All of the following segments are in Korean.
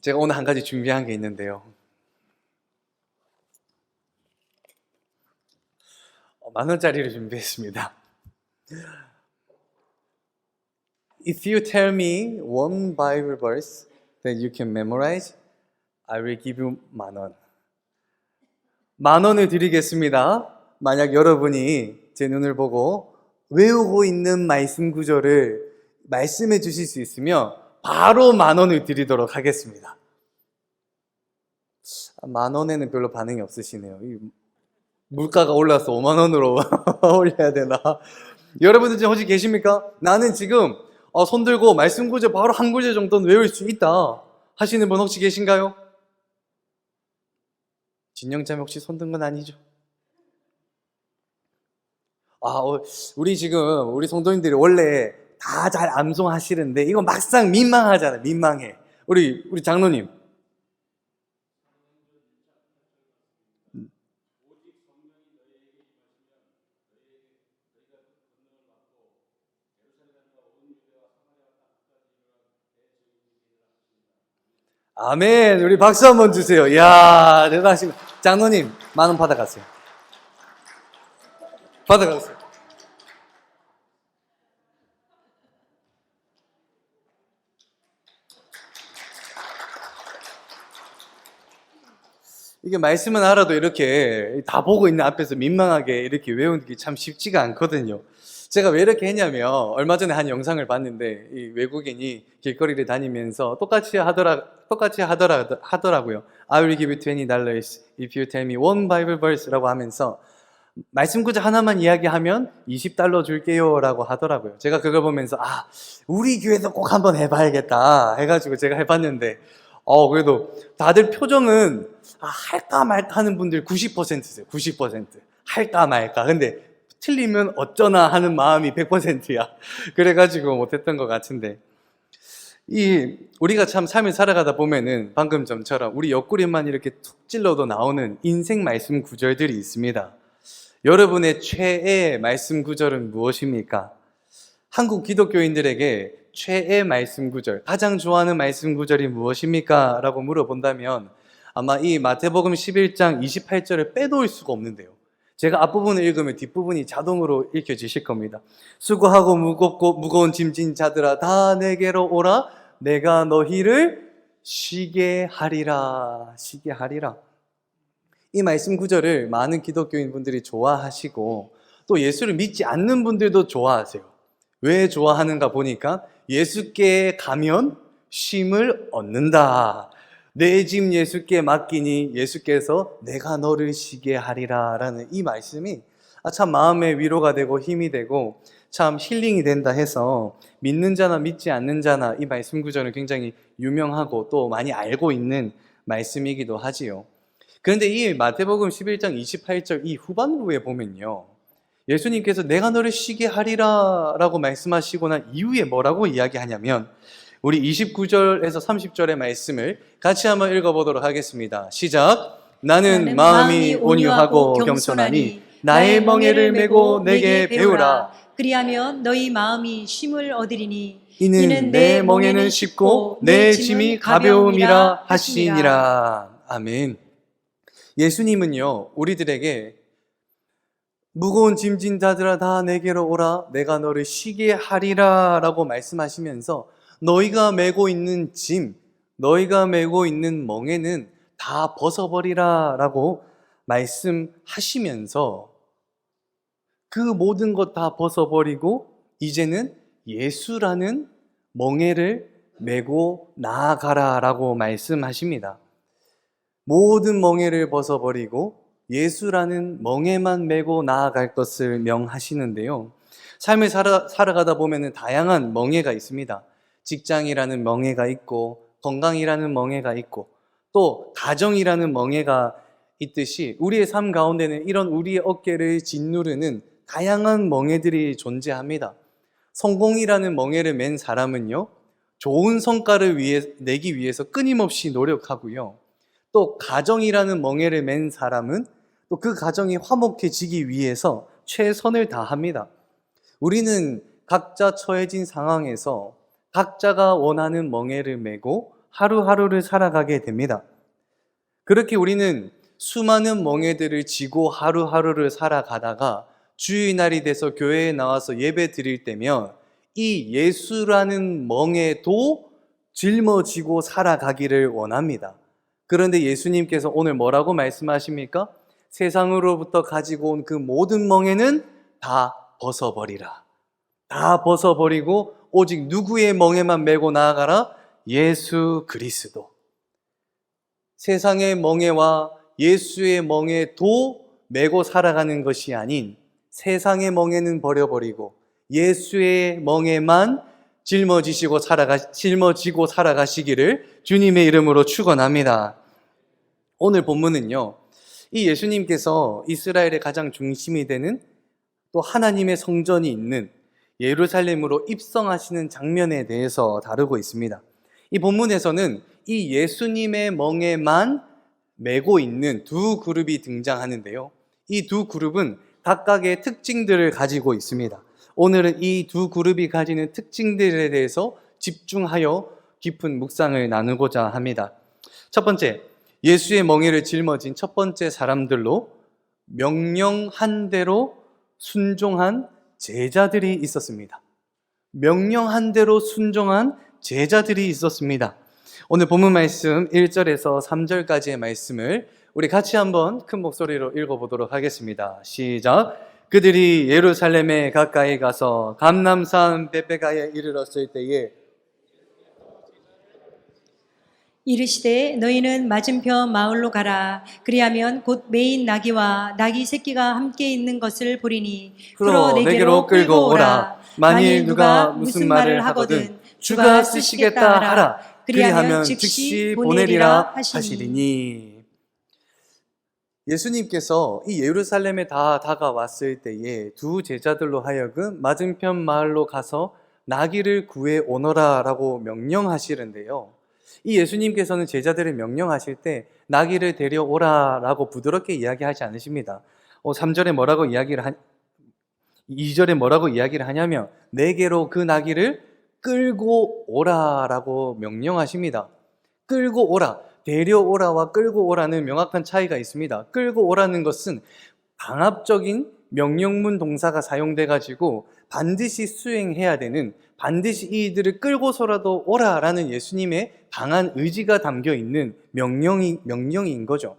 제가 오늘 한 가지 준비한 게 있는데요. 10,000원짜리를 준비했습니다. If you tell me one Bible verse that you can memorize, I will give you 10,000원. 10,000원을 드리겠습니다. 만약 여러분이 제 눈을 보고 외우고 있는 말씀 구절을 말씀해 주실 수 있으면 바로 10,000원을 드리도록 하겠습니다. 10,000원에는 별로 반응이 없으시네요. 물가가 올라서 50,000원으로 올려야 되나? 여러분들 지금 혹시 계십니까? 나는 지금 손 들고 말씀 구절 바로 한 구절 정도는 외울 수 있다 하시는 분 혹시 계신가요? 진영자매 혹시 손 든 건 아니죠? 우리 성도님들이 원래 다 잘 암송하시는데 이거 막상 민망하잖아요. 민망해. 우리 장로님. 아멘. 우리 박수 한번 주세요. 이야, 대단하십니다. 장로님, 10,000원 받아가세요. 받아가세요. 이게 말씀은 알아도 이렇게 다 보고 있는 앞에서 민망하게 이렇게 외우는 게 참 쉽지가 않거든요. 제가 왜 이렇게 했냐면 얼마 전에 한 영상을 봤는데 이 외국인이 길거리를 다니면서 똑같이 하더라고요. I will give you $20 if you tell me one Bible verse라고 하면서 말씀 구절 하나만 이야기하면 $20 줄게요 라고 하더라고요. 제가 그걸 보면서 우리 교회도 꼭 한번 해봐야겠다 해가지고 제가 해봤는데 그래도 다들 표정은 할까 말까 하는 분들 90%세요. 90%. 할까 말까. 근데 틀리면 어쩌나 하는 마음이 100%야. 그래가지고 못했던 것 같은데. 우리가 참 삶을 살아가다 보면은 방금 전처럼 우리 옆구리만 이렇게 툭 찔러도 나오는 인생 말씀 구절들이 있습니다. 여러분의 최애 말씀 구절은 무엇입니까? 한국 기독교인들에게 최애 말씀 구절, 가장 좋아하는 말씀 구절이 무엇입니까? 라고 물어본다면 아마 이 마태복음 11장 28절을 빼놓을 수가 없는데요. 제가 앞부분을 읽으면 뒷부분이 자동으로 읽혀지실 겁니다. 수고하고 무거운 짐진 자들아 다 내게로 오라 내가 너희를 쉬게 하리라. 쉬게 하리라. 이 말씀 구절을 많은 기독교인 분들이 좋아하시고 또 예수를 믿지 않는 분들도 좋아하세요. 왜 좋아하는가 보니까 예수께 가면 쉼을 얻는다. 내 짐 예수께 맡기니 예수께서 내가 너를 쉬게 하리라 라는 이 말씀이 참 마음의 위로가 되고 힘이 되고 참 힐링이 된다 해서 믿는 자나 믿지 않는 자나 이 말씀 구절은 굉장히 유명하고 또 많이 알고 있는 말씀이기도 하지요. 그런데 이 마태복음 11장 28절 이 후반부에 보면요, 예수님께서 내가 너를 쉬게 하리라 라고 말씀하시고 난 이후에 뭐라고 이야기하냐면 우리 29절에서 30절의 말씀을 같이 한번 읽어보도록 하겠습니다. 시작. 나는 마음이 온유하고 겸손하니 나의 멍에를 메고 내게 배우라. 그리하면 너희 마음이 쉼을 얻으리니 이는 내 멍에는 쉽고 내 짐이 가벼움이라 하시니라. 아멘. 예수님은요, 우리들에게 무거운 짐진 자들아 다 내게로 오라 내가 너를 쉬게 하리라 라고 말씀하시면서 너희가 메고 있는 짐, 너희가 메고 있는 멍에는 다 벗어버리라 라고 말씀하시면서 그 모든 것 다 벗어버리고 이제는 예수라는 멍에를 메고 나아가라 라고 말씀하십니다. 모든 멍에를 벗어버리고 예수라는 멍에만 메고 나아갈 것을 명하시는데요. 삶을 살아가다 보면 다양한 멍에가 있습니다. 직장이라는 멍에가 있고 건강이라는 멍에가 있고 또 가정이라는 멍에가 있듯이 우리의 삶 가운데는 이런 우리의 어깨를 짓누르는 다양한 멍에들이 존재합니다. 성공이라는 멍에를 맨 사람은요, 좋은 성과를 내기 위해서 끊임없이 노력하고요. 또 가정이라는 멍에를 맨 사람은 또 그 가정이 화목해지기 위해서 최선을 다합니다. 우리는 각자 처해진 상황에서 각자가 원하는 멍에를 메고 하루하루를 살아가게 됩니다. 그렇게 우리는 수많은 멍에들을 지고 하루하루를 살아가다가 주일날이 돼서 교회에 나와서 예배 드릴 때면 이 예수라는 멍에도 짊어지고 살아가기를 원합니다. 그런데 예수님께서 오늘 뭐라고 말씀하십니까? 세상으로부터 가지고 온 그 모든 멍에는 다 벗어버리라. 다 벗어버리고 오직 누구의 멍에만 메고 나아가라? 예수 그리스도. 세상의 멍에와 예수의 멍에도 메고 살아가는 것이 아닌 세상의 멍에는 버려버리고 예수의 멍에만 짊어지고 살아가시기를 주님의 이름으로 축원합니다. 오늘 본문은요, 이 예수님께서 이스라엘의 가장 중심이 되는 또 하나님의 성전이 있는 예루살렘으로 입성하시는 장면에 대해서 다루고 있습니다. 이 본문에서는 이 예수님의 멍에만 메고 있는 두 그룹이 등장하는데요. 이 두 그룹은 각각의 특징들을 가지고 있습니다. 오늘은 이 두 그룹이 가지는 특징들에 대해서 집중하여 깊은 묵상을 나누고자 합니다. 첫 번째, 예수의 멍에를 짊어진 첫 번째 사람들로 명령한 대로 순종한 제자들이 있었습니다. 명령한 대로 순종한 제자들이 있었습니다. 오늘 본문 말씀 1절에서 3절까지의 말씀을 우리 같이 한번 큰 목소리로 읽어보도록 하겠습니다. 시작. 그들이 예루살렘에 가까이 가서 감람산 베베가에 이르렀을 때에 이르시되 너희는 맞은편 마을로 가라. 그리하면 곧 메인 나귀와 나귀 새끼가 함께 있는 것을 보리니 풀어 내게로 끌고 오라. 만일 누가 무슨 말을 하거든 주가 쓰시겠다 하라. 그리하면 즉시 보내리라 하시리니. 예수님께서 이 예루살렘에 다 다가왔을 때에 두 제자들로 하여금 맞은편 마을로 가서 나귀를 구해 오너라 라고 명령하시는데요. 이 예수님께서는 제자들을 명령하실 때 나귀를 데려오라 라고 부드럽게 이야기하지 않으십니다. 3절에 뭐라고 2절에 뭐라고 이야기를 하냐면 내게로 그 나귀를 끌고 오라 라고 명령하십니다. 끌고 오라, 데려오라와 끌고 오라는 명확한 차이가 있습니다. 끌고 오라는 것은 강압적인 명령문 동사가 사용돼 가지고 반드시 수행해야 되는, 반드시 이들을 끌고서라도 오라라는 예수님의 강한 의지가 담겨 있는 명령인 거죠.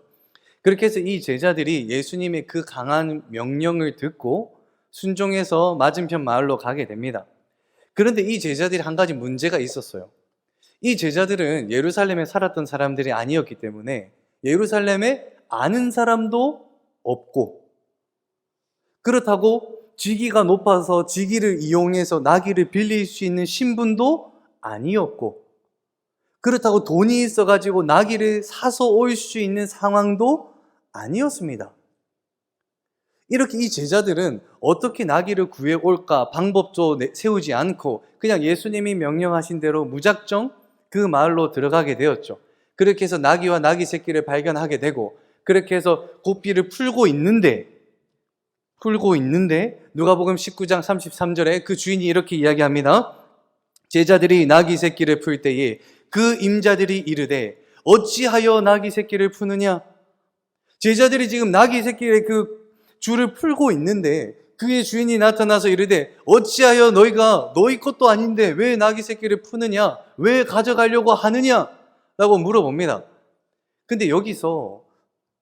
그렇게 해서 이 제자들이 예수님의 그 강한 명령을 듣고 순종해서 맞은편 마을로 가게 됩니다. 그런데 이 제자들이 한 가지 문제가 있었어요. 이 제자들은 예루살렘에 살았던 사람들이 아니었기 때문에 예루살렘에 아는 사람도 없고, 그렇다고 직위가 높아서 직위를 이용해서 나귀를 빌릴 수 있는 신분도 아니었고, 그렇다고 돈이 있어가지고 나귀를 사서 올 수 있는 상황도 아니었습니다. 이렇게 이 제자들은 어떻게 나귀를 구해올까 방법도 세우지 않고 그냥 예수님이 명령하신 대로 무작정 그 마을로 들어가게 되었죠. 그렇게 해서 나귀와 나귀 새끼를 발견하게 되고, 그렇게 해서 고삐를 풀고 있는데 누가복음 19장 33절에 그 주인이 이렇게 이야기합니다. 제자들이 나귀 새끼를 풀 때에 그 임자들이 이르되 어찌하여 나귀 새끼를 푸느냐? 제자들이 지금 나귀 새끼의 그 줄을 풀고 있는데 그의 주인이 나타나서 이르되 어찌하여 너희가 너희 것도 아닌데 왜 나귀 새끼를 푸느냐? 왜 가져가려고 하느냐? 라고 물어봅니다. 근데 여기서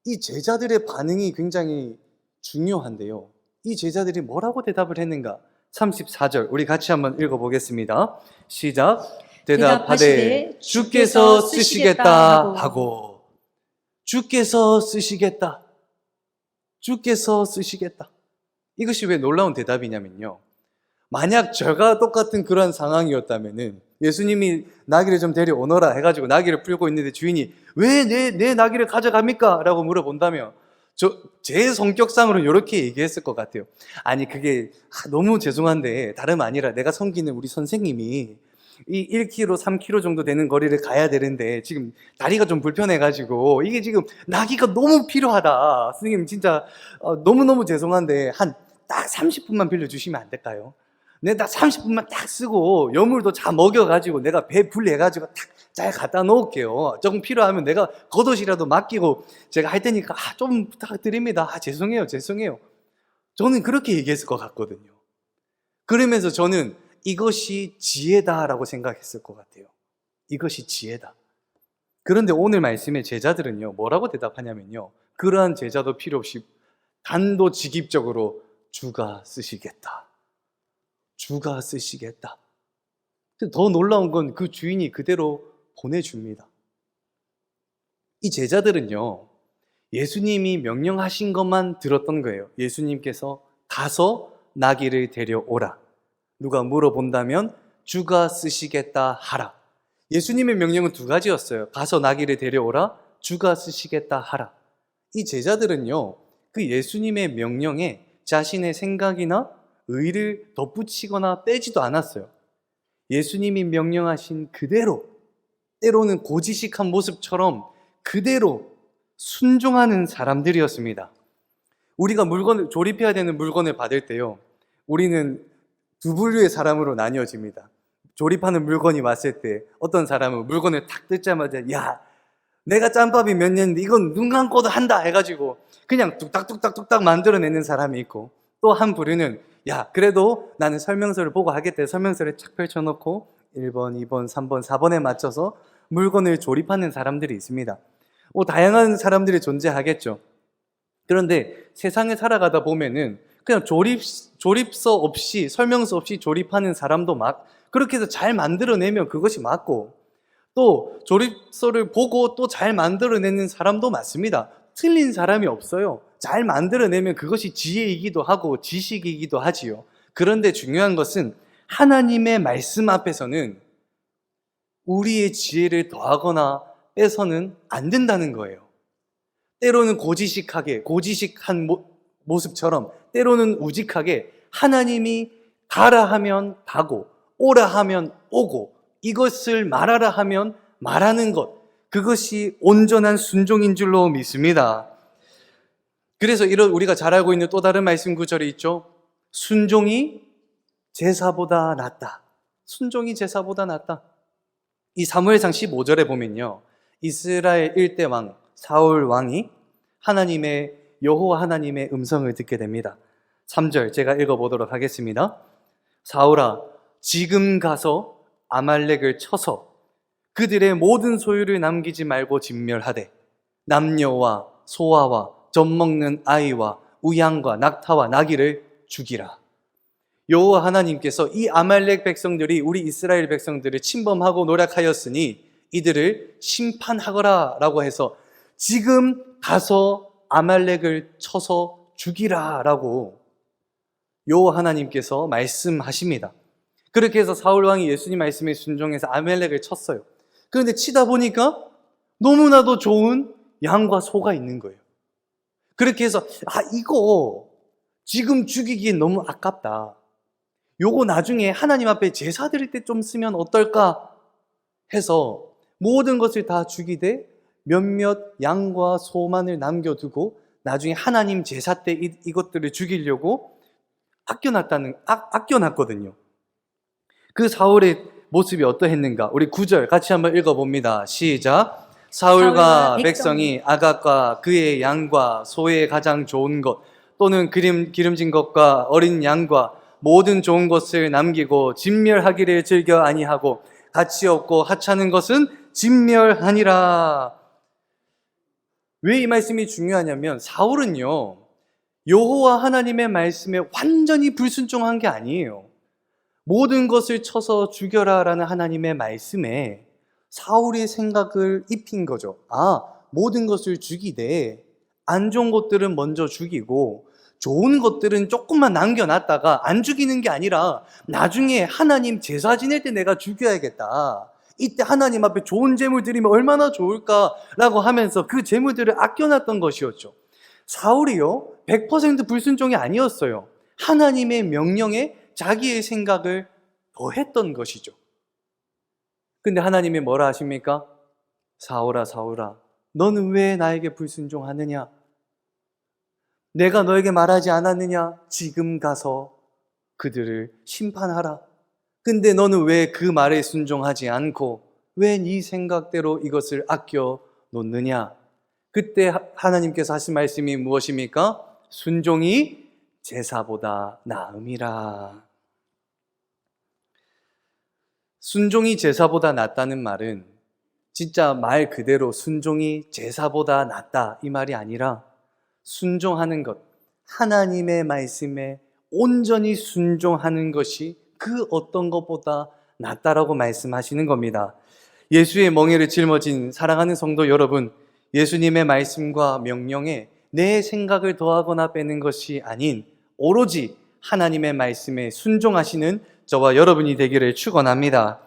이 제자들의 반응이 굉장히 중요한데요. 이 제자들이 뭐라고 대답을 했는가? 34절 우리 같이 한번 읽어보겠습니다. 시작. 대답하되 주께서 쓰시겠다 하고. 주께서 쓰시겠다. 이것이 왜 놀라운 대답이냐면요, 만약 저가 똑같은 그런 상황이었다면은 예수님이 나귀를 좀 데려오너라 해가지고 나귀를 풀고 있는데 주인이 왜 내 나귀를 가져갑니까? 라고 물어본다면 제 성격상으로는 이렇게 얘기했을 것 같아요. 아니 그게 너무 죄송한데 다름 아니라 내가 섬기는 우리 선생님이 이 1km, 3km 정도 되는 거리를 가야 되는데 지금 다리가 좀 불편해가지고 이게 지금 나귀가 너무 필요하다. 선생님 진짜 너무너무 죄송한데 한 딱 30분만 빌려주시면 안 될까요? 내가 30분만 딱 쓰고 여물도 다 먹여가지고 내가 배 불려가지고 딱 잘 갖다 놓을게요. 조금 필요하면 내가 겉옷이라도 맡기고 제가 할 테니까 좀 부탁드립니다. 죄송해요. 저는 그렇게 얘기했을 것 같거든요. 그러면서 저는 이것이 지혜다라고 생각했을 것 같아요. 이것이 지혜다. 그런데 오늘 말씀의 제자들은요, 뭐라고 대답하냐면요, 그러한 제자도 필요 없이 단도직입적으로 주가 쓰시겠다. 주가 쓰시겠다. 더 놀라운 건 그 주인이 그대로 보내줍니다. 이 제자들은요, 예수님이 명령하신 것만 들었던 거예요. 예수님께서 가서 나귀를 데려오라. 누가 물어본다면 주가 쓰시겠다 하라. 예수님의 명령은 두 가지였어요. 가서 나귀를 데려오라, 주가 쓰시겠다 하라. 이 제자들은요, 그 예수님의 명령에 자신의 생각이나 의를 덧붙이거나 빼지도 않았어요. 예수님이 명령하신 그대로, 때로는 고지식한 모습처럼 그대로 순종하는 사람들이었습니다. 우리가 조립해야 되는 물건을 받을 때요, 우리는 두 부류의 사람으로 나뉘어집니다. 조립하는 물건이 왔을 때 어떤 사람은 물건을 탁 뜯자마자 야, 내가 짬밥이 몇 년인데 이건 눈 감고도 한다 해가지고 그냥 뚝딱뚝딱뚝딱 만들어내는 사람이 있고, 또 한 부류는 야, 그래도 나는 설명서를 보고 하겠다. 설명서를 착 펼쳐놓고 1번, 2번, 3번, 4번에 맞춰서 물건을 조립하는 사람들이 있습니다. 다양한 사람들이 존재하겠죠. 그런데 세상에 살아가다 보면은 그냥 조립서 없이, 설명서 없이 조립하는 사람도 그렇게 해서 잘 만들어내면 그것이 맞고, 또 조립서를 보고 또 잘 만들어내는 사람도 맞습니다. 틀린 사람이 없어요. 잘 만들어내면 그것이 지혜이기도 하고 지식이기도 하지요. 그런데 중요한 것은 하나님의 말씀 앞에서는 우리의 지혜를 더하거나 빼서는 안 된다는 거예요. 때로는 고지식한 모습처럼, 때로는 우직하게 하나님이 가라 하면 가고 오라 하면 오고 이것을 말하라 하면 말하는 것, 그것이 온전한 순종인 줄로 믿습니다. 그래서 우리가 잘 알고 있는 또 다른 말씀 구절이 있죠. 순종이 제사보다 낫다. 순종이 제사보다 낫다. 이 사무엘상 15절에 보면요, 이스라엘 일대 왕 사울 왕이 여호와 하나님의 음성을 듣게 됩니다. 3절 제가 읽어보도록 하겠습니다. 사울아, 지금 가서 아말렉을 쳐서 그들의 모든 소유를 남기지 말고 진멸하되 남녀와 소아와 젖먹는 아이와 우양과 낙타와 나귀를 죽이라. 여호와 하나님께서 이 아말렉 백성들이 우리 이스라엘 백성들을 침범하고 노략하였으니 이들을 심판하거라 라고 해서 지금 가서 아말렉을 쳐서 죽이라 라고 여호와 하나님께서 말씀하십니다. 그렇게 해서 사울 왕이 예수님 말씀에 순종해서 아말렉을 쳤어요. 그런데 치다 보니까 너무나도 좋은 양과 소가 있는 거예요. 그렇게 해서 이거 지금 죽이기엔 너무 아깝다. 요거 나중에 하나님 앞에 제사 드릴 때 좀 쓰면 어떨까 해서 모든 것을 다 죽이되 몇몇 양과 소만을 남겨두고 나중에 하나님 제사 때 이것들을 죽이려고 아껴놨거든요. 그 사울의 모습이 어떠했는가? 우리 9절 같이 한번 읽어봅니다. 시작. 사울과 백성이 아각과 그의 양과 소의 가장 좋은 것 또는 기름진 것과 어린 양과 모든 좋은 것을 남기고 진멸하기를 즐겨 아니하고 가치 없고 하찮은 것은 진멸하니라. 왜 이 말씀이 중요하냐면 사울은요, 여호와 하나님의 말씀에 완전히 불순종한 게 아니에요. 모든 것을 쳐서 죽여라 라는 하나님의 말씀에 사울의 생각을 입힌 거죠. 모든 것을 죽이되 안 좋은 것들은 먼저 죽이고 좋은 것들은 조금만 남겨놨다가 안 죽이는 게 아니라 나중에 하나님 제사 지낼 때 내가 죽여야겠다. 이때 하나님 앞에 좋은 재물 드리면 얼마나 좋을까라고 하면서 그 재물들을 아껴놨던 것이었죠. 사울이요, 100% 불순종이 아니었어요. 하나님의 명령에 자기의 생각을 더했던 것이죠. 근데 하나님이 뭐라 하십니까? 사울아, 사울아, 너는 왜 나에게 불순종하느냐? 내가 너에게 말하지 않았느냐? 지금 가서 그들을 심판하라. 근데 너는 왜 그 말에 순종하지 않고 왜 네 생각대로 이것을 아껴 놓느냐? 그때 하나님께서 하신 말씀이 무엇입니까? 순종이 제사보다 나음이라. 순종이 제사보다 낫다는 말은 진짜 말 그대로 순종이 제사보다 낫다 이 말이 아니라 순종하는 것, 하나님의 말씀에 온전히 순종하는 것이 그 어떤 것보다 낫다라고 말씀하시는 겁니다. 예수의 멍에를 짊어진 사랑하는 성도 여러분, 예수님의 말씀과 명령에 내 생각을 더하거나 빼는 것이 아닌 오로지 하나님의 말씀에 순종하시는 저와 여러분이 되기를 축원합니다.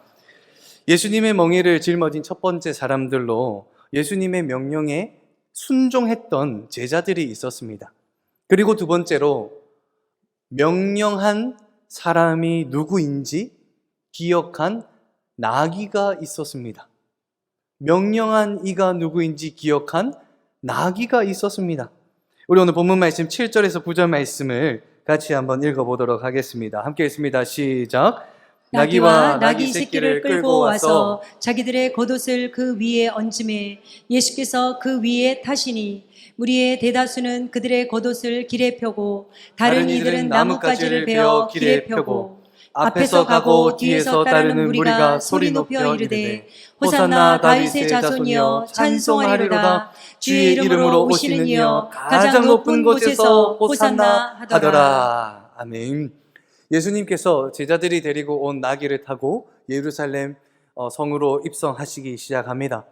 예수님의 멍에를 짊어진 첫 번째 사람들로 예수님의 명령에 순종했던 제자들이 있었습니다. 그리고 두 번째로 명령한 사람이 누구인지 기억한 나귀가 있었습니다. 명령한 이가 누구인지 기억한 나귀가 있었습니다. 우리 오늘 본문 말씀 7절에서 9절 말씀을 같이 한번 읽어보도록 하겠습니다. 함께 읽습니다. 시작. 나귀와 나귀 새끼를 끌고 와서 자기들의 겉옷을 그 위에 얹음에 예수께서 그 위에 타시니 무리의 대다수는 그들의 겉옷을 길에 펴고 다른 이들은 나뭇가지를 베어 길에 펴고 앞에서 가고 뒤에서 따르는 무리가 소리 높여 이르되 호산나 다윗의 자손이여 찬송하리로다. 주의 이름으로 오시는 이여 가장 높은 곳에서 호산나 하더라. 아멘. 예수님께서 제자들이 데리고 온 나귀를 타고 예루살렘 성으로 입성하시기 시작합니다.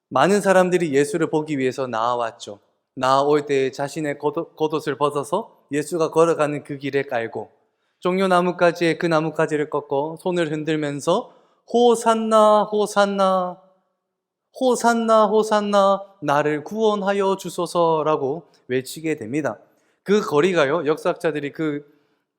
많은 사람들이 예수를 보기 위해서 나와왔죠. 나올 때 자신의 겉옷을 벗어서 예수가 걸어가는 그 길에 깔고 종려나무가지에 그 나뭇가지를 꺾고 손을 흔들면서 호산나 호산나 호산나 호산나 나를 구원하여 주소서라고 외치게 됩니다. 그 거리가요, 역사학자들이 그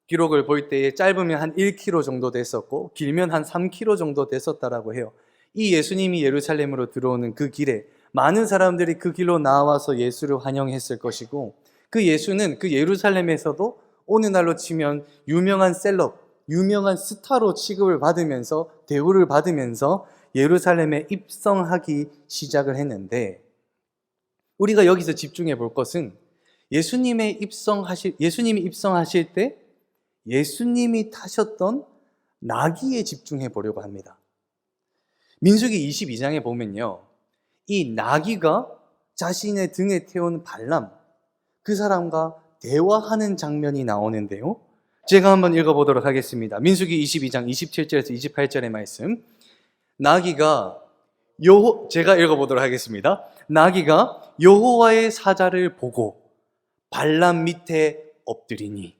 기록을 볼 때에 짧으면 한 1km 정도 됐었고 길면 한 3km 정도 됐었다라고 해요. 이 예수님이 예루살렘으로 들어오는 그 길에 많은 사람들이 그 길로 나와서 예수를 환영했을 것이고 그 예수는 그 예루살렘에서도 오늘날로 치면 유명한 셀럽, 유명한 스타로 취급을 받으면서 대우를 받으면서 예루살렘에 입성하기 시작을 했는데 우리가 여기서 집중해 볼 것은 예수님이 입성하실 때 예수님이 타셨던 나귀에 집중해 보려고 합니다. 민수기 22장에 보면요, 이 나귀가 자신의 등에 태운 발람, 그 사람과 대화하는 장면이 나오는데요, 제가 한번 읽어보도록 하겠습니다. 민수기 22장 27절에서 28절의 말씀. 제가 읽어보도록 하겠습니다. 나귀가 여호와의 사자를 보고 발람 밑에 엎드리니.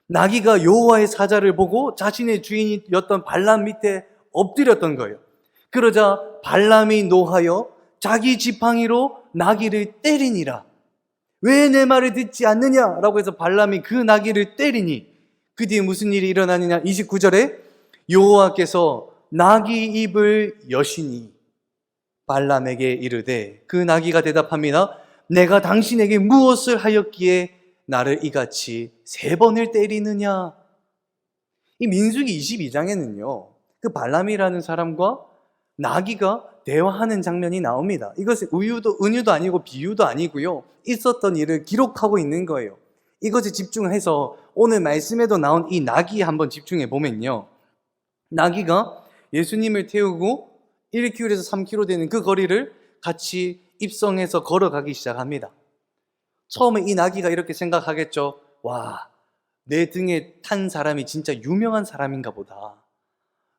나귀가 여호와의 사자를 보고 자신의 주인이었던 발람 밑에 엎드렸던 거예요. 그러자 발람이 노하여 자기 지팡이로 나귀를 때리니라. 왜 내 말을 듣지 않느냐라고 해서 발람이 그 나귀를 때리니 그 뒤에 무슨 일이 일어나느냐. 29절에 여호와께서 나귀 입을 여시니 발람에게 이르되, 그 나귀가 대답합니다. 내가 당신에게 무엇을 하였기에 나를 이같이 3번을 때리느냐. 이 민수기 22장에는요 그 발람이라는 사람과 나귀가 대화하는 장면이 나옵니다. 이것은 은유도 아니고 비유도 아니고요, 있었던 일을 기록하고 있는 거예요. 이것에 집중해서 오늘 말씀에도 나온 이 나귀에 한번 집중해 보면요, 나귀가 예수님을 태우고 1km에서 3km 되는 그 거리를 같이 입성해서 걸어가기 시작합니다. 처음에 이 나귀가 이렇게 생각하겠죠. 와, 내 등에 탄 사람이 진짜 유명한 사람인가 보다.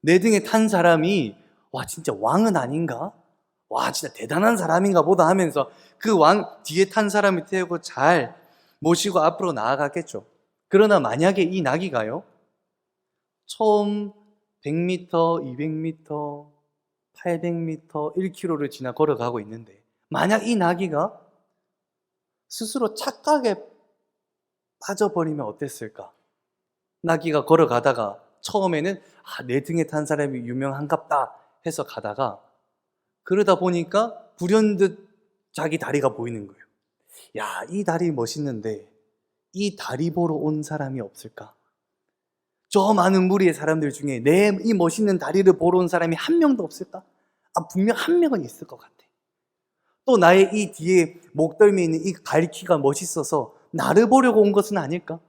내 등에 탄 사람이 와, 진짜 왕은 아닌가? 와, 진짜 대단한 사람인가 보다 하면서 그 왕 뒤에 탄 사람을 태우고 잘 모시고 앞으로 나아가겠죠. 그러나 만약에 이 나귀가요, 처음 100m, 200m, 800m, 1km를 지나 걸어가고 있는데 만약 이 나귀가 스스로 착각에 빠져버리면 어땠을까? 나귀가 걸어가다가 처음에는 내 등에 탄 사람이 유명한갑다 해서 가다가 그러다 보니까 불현듯 자기 다리가 보이는 거예요. 야, 이 다리 멋있는데 이 다리 보러 온 사람이 없을까? 저 많은 무리의 사람들 중에 내 이 멋있는 다리를 보러 온 사람이 한 명도 없을까? 분명 한 명은 있을 것 같아. 또 나의 이 뒤에 목덜미에 있는 이 갈퀴가 멋있어서 나를 보려고 온 것은 아닐까?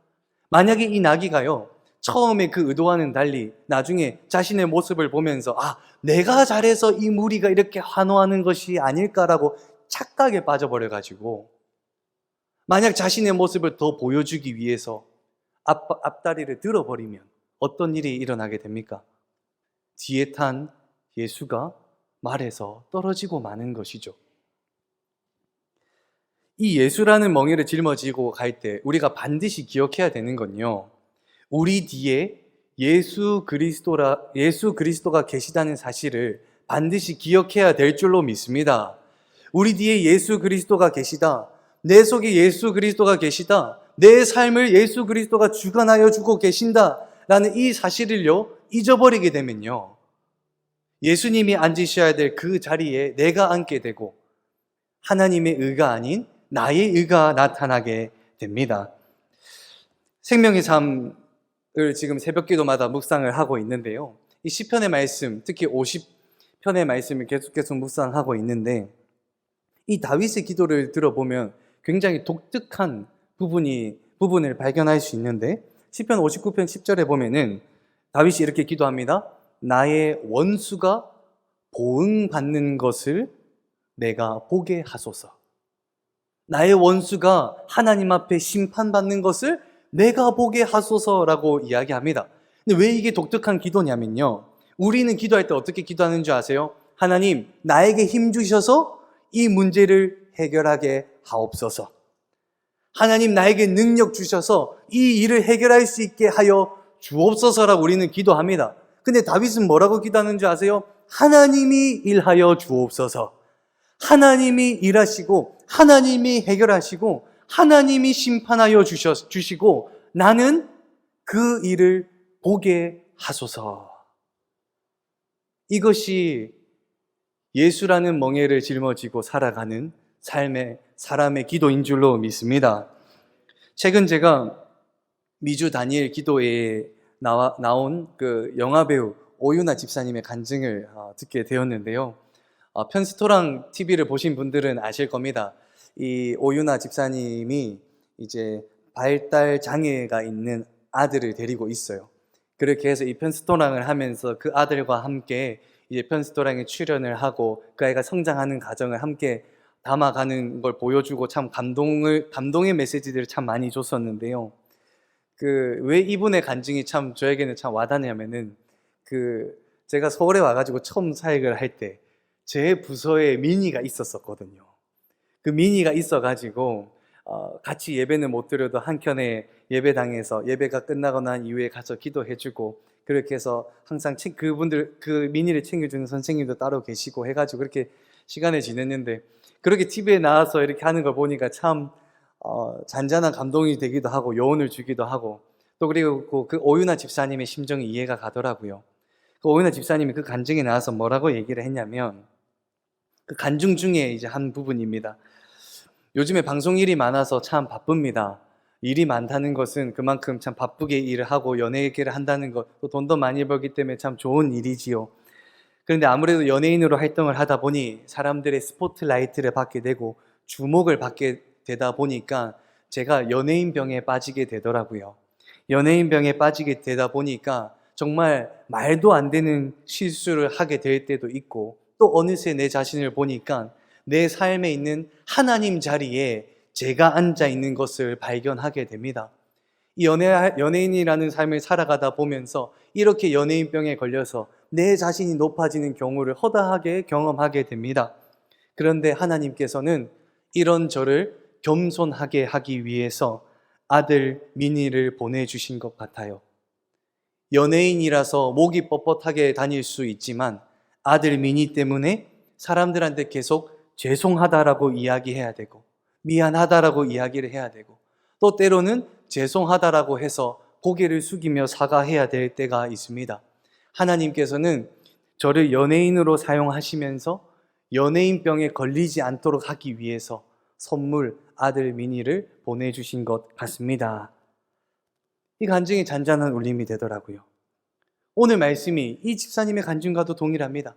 만약에 이 나귀가요, 처음에 그 의도와는 달리 나중에 자신의 모습을 보면서 내가 잘해서 이 무리가 이렇게 환호하는 것이 아닐까라고 착각에 빠져버려가지고, 만약 자신의 모습을 더 보여주기 위해서 앞다리를 들어버리면 어떤 일이 일어나게 됩니까? 뒤에 탄 예수가 말에서 떨어지고 마는 것이죠. 이 예수라는 멍에를 짊어지고 갈 때 우리가 반드시 기억해야 되는 건요, 우리 뒤에 예수 그리스도가 계시다는 사실을 반드시 기억해야 될 줄로 믿습니다. 우리 뒤에 예수 그리스도가 계시다, 내 속에 예수 그리스도가 계시다, 내 삶을 예수 그리스도가 주관하여 주고 계신다라는 이 사실을요, 잊어버리게 되면요, 예수님이 앉으셔야 될 그 자리에 내가 앉게 되고 하나님의 의가 아닌 나의 의가 나타나게 됩니다. 생명의 삶을 지금 새벽기도마다 묵상을 하고 있는데요, 이 시편의 말씀, 특히 50편의 말씀을 계속 묵상하고 있는데, 이 다윗의 기도를 들어보면 굉장히 독특한 부분을 발견할 수 있는데, 시편 59편 10절에 보면은 다윗이 이렇게 기도합니다. 나의 원수가 보응받는 것을 내가 보게 하소서. 나의 원수가 하나님 앞에 심판받는 것을 내가 보게 하소서라고 이야기합니다. 근데 왜 이게 독특한 기도냐면요, 우리는 기도할 때 어떻게 기도하는 줄 아세요? 하나님, 나에게 힘 주셔서 이 문제를 해결하게 하옵소서. 하나님, 나에게 능력 주셔서 이 일을 해결할 수 있게 하여 주옵소서라고 우리는 기도합니다. 근데 다윗은 뭐라고 기도하는 줄 아세요? 하나님이 일하여 주옵소서. 하나님이 일하시고 하나님이 해결하시고 하나님이 심판하여 주시고 나는 그 일을 보게 하소서. 이것이 예수라는 멍에를 짊어지고 살아가는 사람의 기도인 줄로 믿습니다. 최근 제가 미주 다니엘 기도회에 나온 그 영화배우 오윤아 집사님의 간증을 듣게 되었는데요. 편스토랑 TV를 보신 분들은 아실 겁니다. 이 오윤아 집사님이 이제 발달 장애가 있는 아들을 데리고 있어요. 그렇게 해서 이 편스토랑을 하면서 그 아들과 함께 이제 편스토랑에 출연을 하고 그 아이가 성장하는 과정을 함께 담아가는 걸 보여주고 참 감동의 메시지들을 참 많이 줬었는데요. 왜 이분의 간증이 참 저에게는 참 와닿냐면은, 제가 서울에 와가지고 처음 사역을 할 때 제 부서에 미니가 있었거든요. 그 미니가 있어가지고 같이 예배는 못 드려도 한켠에 예배당에서 예배가 끝나고 난 이후에 가서 기도해주고, 그렇게 해서 항상 그 미니를 챙겨주는 선생님도 따로 계시고 해가지고 그렇게 시간을 지냈는데, 그렇게 TV에 나와서 이렇게 하는 걸 보니까 참 잔잔한 감동이 되기도 하고 여운을 주기도 하고, 또 그리고 그 오윤아 집사님의 심정이 이해가 가더라고요. 그 오윤아 집사님이 그 간증에 나와서 뭐라고 얘기를 했냐면, 그 간증 중에 이제 한 부분입니다. 요즘에 방송 일이 많아서 참 바쁩니다. 일이 많다는 것은 그만큼 참 바쁘게 일을 하고 연예계를 한다는 것, 또 돈도 많이 벌기 때문에 참 좋은 일이지요. 그런데 아무래도 연예인으로 활동을 하다 보니 사람들의 스포트라이트를 받게 되고 주목을 받게 되다 보니까 제가 연예인병에 빠지게 되더라고요. 연예인병에 빠지게 되다 보니까 정말 말도 안 되는 실수를 하게 될 때도 있고, 또 어느새 내 자신을 보니까 내 삶에 있는 하나님 자리에 제가 앉아 있는 것을 발견하게 됩니다. 이 연예인이라는 삶을 살아가다 보면서 이렇게 연예인병에 걸려서 내 자신이 높아지는 경우를 허다하게 경험하게 됩니다. 그런데 하나님께서는 이런 저를 겸손하게 하기 위해서 아들 미니를 보내주신 것 같아요. 연예인이라서 목이 뻣뻣하게 다닐 수 있지만 아들 미니 때문에 사람들한테 계속 죄송하다라고 이야기해야 되고 미안하다라고 이야기를 해야 되고, 또 때로는 죄송하다라고 해서 고개를 숙이며 사과해야 될 때가 있습니다. 하나님께서는 저를 연예인으로 사용하시면서 연예인병에 걸리지 않도록 하기 위해서 선물 아들 미니를 보내주신 것 같습니다. 이 간증이 잔잔한 울림이 되더라고요. 오늘 말씀이 이 집사님의 간증과도 동일합니다.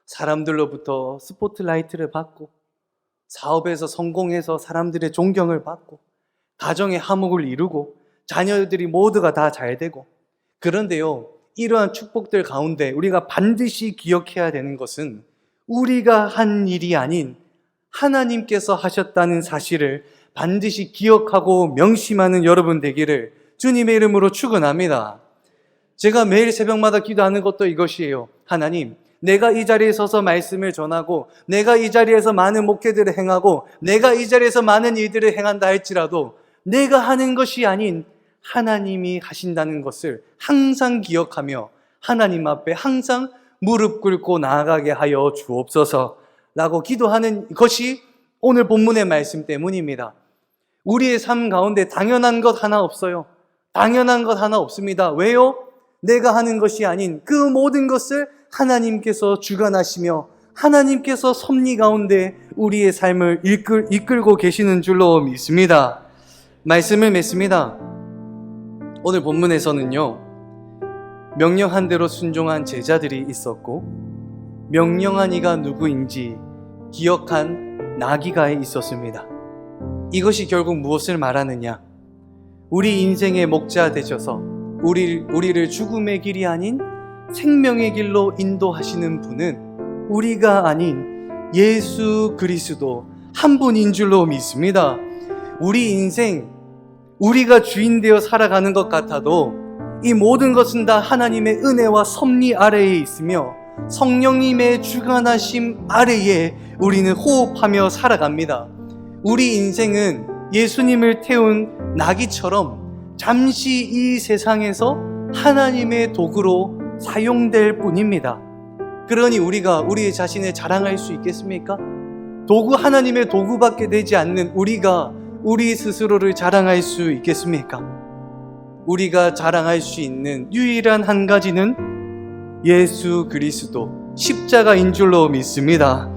사람들로부터 스포트라이트를 받고 사업에서 성공해서 사람들의 존경을 받고 가정의 화목을 이루고 자녀들이 모두가 다 잘 되고, 그런데요, 이러한 축복들 가운데 우리가 반드시 기억해야 되는 것은 우리가 한 일이 아닌 하나님께서 하셨다는 사실을 반드시 기억하고 명심하는 여러분 되기를 주님의 이름으로 축원합니다. 제가 매일 새벽마다 기도하는 것도 이것이에요. 하나님, 내가 이 자리에 서서 말씀을 전하고 내가 이 자리에서 많은 목회들을 행하고 내가 이 자리에서 많은 일들을 행한다 할지라도 내가 하는 것이 아닌 하나님이 하신다는 것을 항상 기억하며 하나님 앞에 항상 무릎 꿇고 나아가게 하여 주옵소서 라고 기도하는 것이 오늘 본문의 말씀 때문입니다. 우리의 삶 가운데 당연한 것 하나 없어요. 당연한 것 하나 없습니다. 왜요? 내가 하는 것이 아닌 그 모든 것을 하나님께서 주관하시며 하나님께서 섭리 가운데 우리의 삶을 이끌고 계시는 줄로 믿습니다. 말씀을 맺습니다. 오늘 본문에서는요, 명령한 대로 순종한 제자들이 있었고 명령한 이가 누구인지 기억한 나귀가 있었습니다. 이것이 결국 무엇을 말하느냐? 우리 인생의 목자 되셔서 우리를 죽음의 길이 아닌 생명의 길로 인도하시는 분은 우리가 아닌 예수 그리스도 한 분인 줄로 믿습니다. 우리 인생, 우리가 주인 되어 살아가는 것 같아도 이 모든 것은 다 하나님의 은혜와 섭리 아래에 있으며 성령님의 주관하심 아래에 우리는 호흡하며 살아갑니다. 우리 인생은 예수님을 태운 나귀처럼 잠시 이 세상에서 하나님의 도구로 사용될 뿐입니다. 그러니 우리가 우리 자신을 자랑할 수 있겠습니까? 하나님의 도구밖에 되지 않는 우리가 우리 스스로를 자랑할 수 있겠습니까? 우리가 자랑할 수 있는 유일한 한 가지는 예수 그리스도 십자가인 줄로 믿습니다.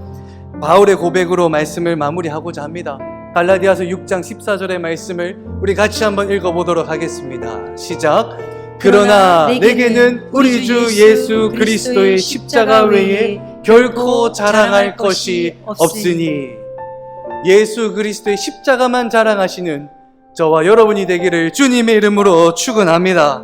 바울의 고백으로 말씀을 마무리하고자 합니다. 갈라디아서 6장 14절의 말씀을 우리 같이 한번 읽어보도록 하겠습니다. 시작. 그러나 내게는 우리 주 예수 그리스도의 십자가 외에 결코 자랑할 것이 없으니, 예수 그리스도의 십자가만 자랑하시는 저와 여러분이 되기를 주님의 이름으로 축원합니다.